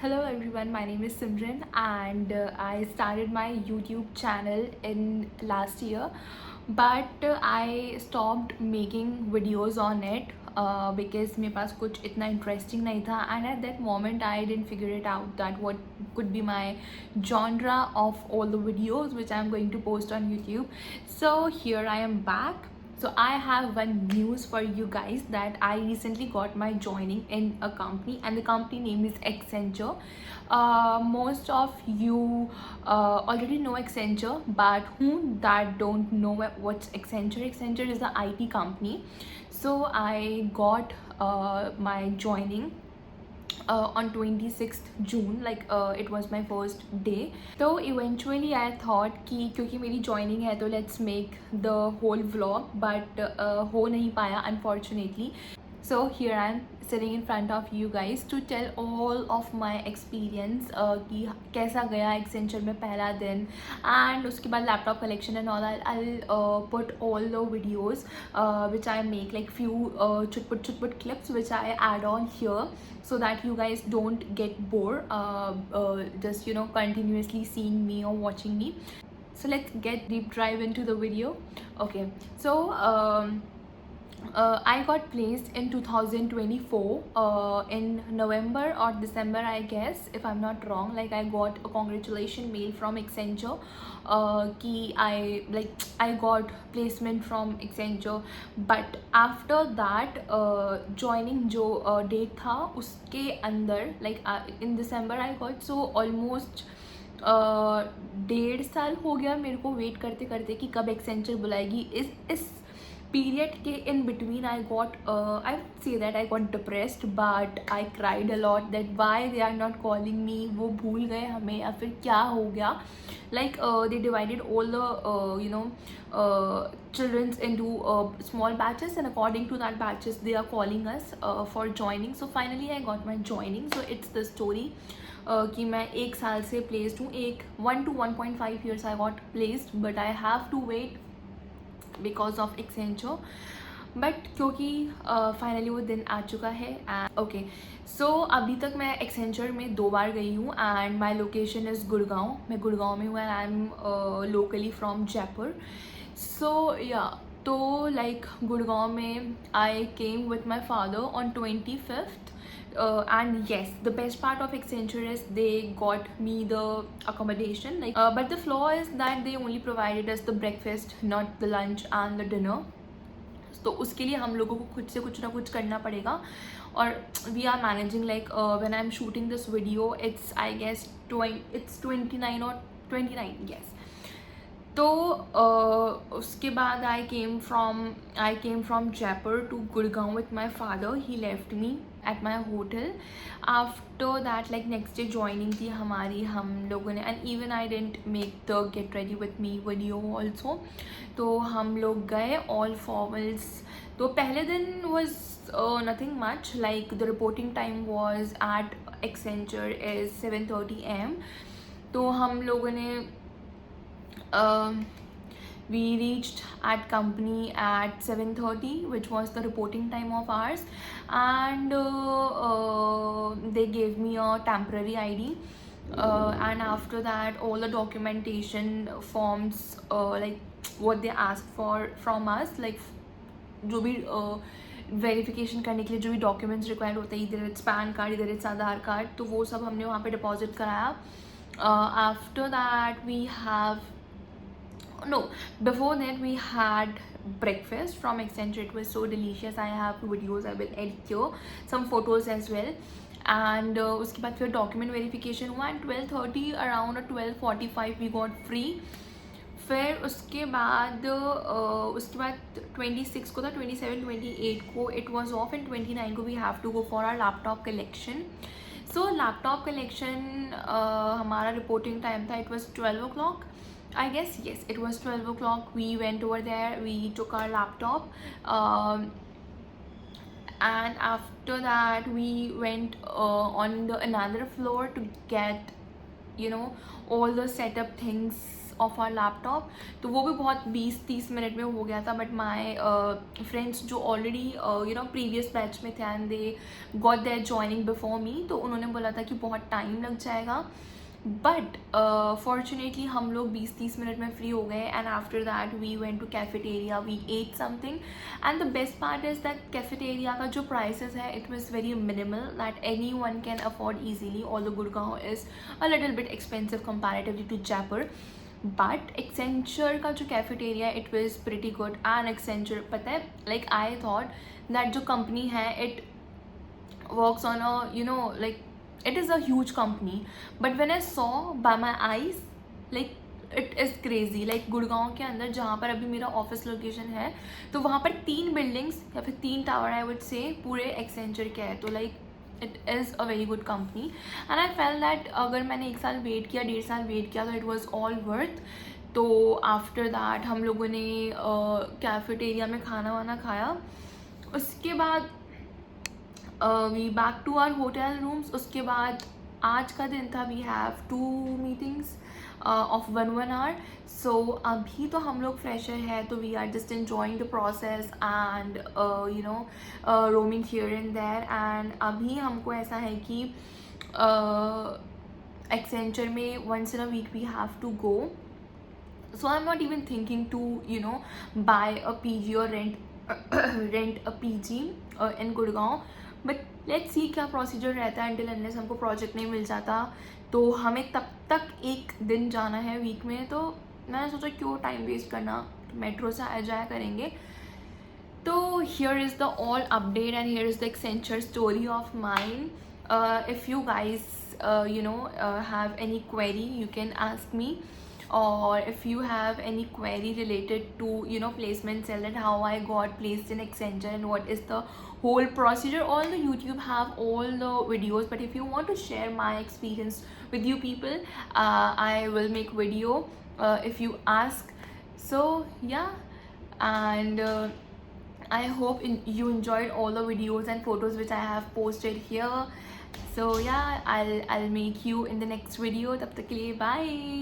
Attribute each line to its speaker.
Speaker 1: Hello everyone, my name is Simran and I started my YouTube channel in last year, but I stopped making videos on it because मेरे पास कुछ इतना interesting नहीं था, and at that moment I didn't figure it out that what could be my genre of all the videos which I'm going to post on YouTube. So here I am back. So I have one news for you guys that I recently got my joining in a company, and the company name is Accenture. Most of you already know Accenture, but who that don't know what's Accenture? Accenture is the IT company. So I got my joining on 26th June, like it was my first day. So eventually I thought कि क्योंकि मेरी joining है तो let's make the whole vlog, but हो नहीं पाया unfortunately. So here I am sitting in front of you guys to tell all of my experience कि कैसा गया Accenture में पहला दिन, and उसके बाद laptop collection and all. I'll put all the videos which I make, like few chutput clips which I add on here so that you guys don't get bored just continuously seeing me or watching me. So let's get deep dive into the video. Okay, so I got placed in 2024 in November or December, I guess, if I'm not wrong. Like I got a congratulation mail from Accenture कि I got placement from Accenture. But after that joining जो date था उसके अंदर, like in December I got, so almost 1.5 साल हो गया मेरे को वेट करते करते कि कब एक्सेंचर बुलाएगी. इस period के in between I got I would say that I got depressed, but I cried a lot that why they are not calling me. वो भूल गए हमें या फिर क्या हो गया. Like they divided all the children's into small batches, and according to that batches they are calling us for joining. So finally I got my joining. So it's the story कि मैं 1 साल से placed हूँ. 1 to 1.5 years I got placed, but I have to wait because of Accenture. But क्योंकि finally वो दिन आ चुका है. ओके, सो अभी तक मैं एक्सेंचर में 2 बार गई हूँ and my location is Gurgaon. मैं गुड़गांव में हूँ and I am locally from Jaipur. So yeah, तो लाइक गुड़गांव में I came with my father on 25th. And yes, the best part of Accenture is they got me the accommodation, like but the flaw is that they only provided us the breakfast, not the lunch and the dinner. तो उसके लिए हम लोगों को खुद से कुछ ना कुछ करना पड़ेगा. और we are managing, like when I am shooting this video it's I guess it's 29 or 29, yes. तो उसके बाद I came from Jaipur to Gurgaon with my father. He left me at my hotel. After that, like next day joining थी हमारी, हम लोगों ने, and even I didn't make the get ready with me video also. तो हम लोग गए all formals. तो पहले दिन was nothing much, like the reporting time was at Accenture is 7:30 AM. तो हम लोगों ने we reached at company at 7:30, which was the reporting time of ours, and they gave me a temporary ID, and after that all the documentation forms, like what they asked for from us, like जो भी verification करने के लिए जो भी documents required होते हैं, इधर इट्स पैन कार्ड, इधर इट्स आधार कार्ड, तो वो सब हमने वहाँ पे डिपॉजिट कराया. After that we have no, before that we had breakfast from Accenture. It was so delicious. I have videos, I will edit here, some photos as well. And उसके बाद फिर डॉक्यूमेंट वेरिफिकेशन हुआ and 12:30 around 12:45 we got free. फिर उसके बाद 26 को था, 27, 28 को इट वॉज ऑफ, एंड 29 को we have to go for our laptop collection. So laptop collection हमारा रिपोर्टिंग टाइम था, it was 12 o'clock. I guess, yes, it was 12 o'clock. We went over there, we took our laptop, and after that we went on the another floor to get all the setup things of our laptop, तो वो भी बहुत 20-30 minute में हो गया था. But my friends जो already previous batch में थे and they got their joining before me, तो उन्होंने बोला था कि बहुत टाइम लग जाएगा. बट फॉर्चुनेटली हम लोग 20-30 मिनट में फ्री हो गए. And after that we went to cafeteria, we ate something. And the best part is that cafeteria का जो प्राइसेस है it was very minimal that any one can afford easily. Although Gurgaon is a little bit expensive comparatively to Jaipur. But Accenture का जो cafeteria it was pretty good. And Accenture, पता है, like I thought that जो company है it works on a like it is a huge company, but when I saw by my eyes, like it is crazy. like Gurgaon के अंदर जहाँ पर अभी मेरा ऑफिस लोकेशन है, तो वहाँ पर 3 बिल्डिंग्स या फिर 3 टावर आई वुड से पूरे एक्सेंचर के है. तो like it is a very good company. And I fail that अगर मैंने 1 साल वेट किया, 1.5 साल वेट किया, तो इट वॉज ऑल वर्थ. तो आफ्टर दैट हम लोगों ने कैफेटेरिया में खाना वाना खाया. उसके बाद we back to our hotel rooms. उसके बाद आज का दिन था, we have 2 meetings of 1 hour. So अभी तो हम लोग फ्रेशर है, तो we are just enjoying the process and roaming here and there. And अभी हमको ऐसा है कि एक्सेंचर में once in a week we have to go. So I'm not even thinking to buy a PG or rent a PG in Gurgaon. But let's see क्या procedure रहता है. Until unless हमको प्रोजेक्ट नहीं मिल जाता, तो हमें तब तक 1 दिन जाना है वीक में. तो मैंने सोचा क्यों टाइम वेस्ट करना, मेट्रो से आ जाया करेंगे. तो here is the all update and here is the Accenture story of mine. If you guys have any query, you can ask me. Or if you have any query related to placement cell, that how I got placed in Accenture and what is the whole procedure, all the YouTube have all the videos. But if you want to share my experience with you people, I will make video if you ask. So yeah, and I hope you enjoyed all the videos and photos which I have posted here. So yeah, I'll make you in the next video. Tab tak ke liye bye.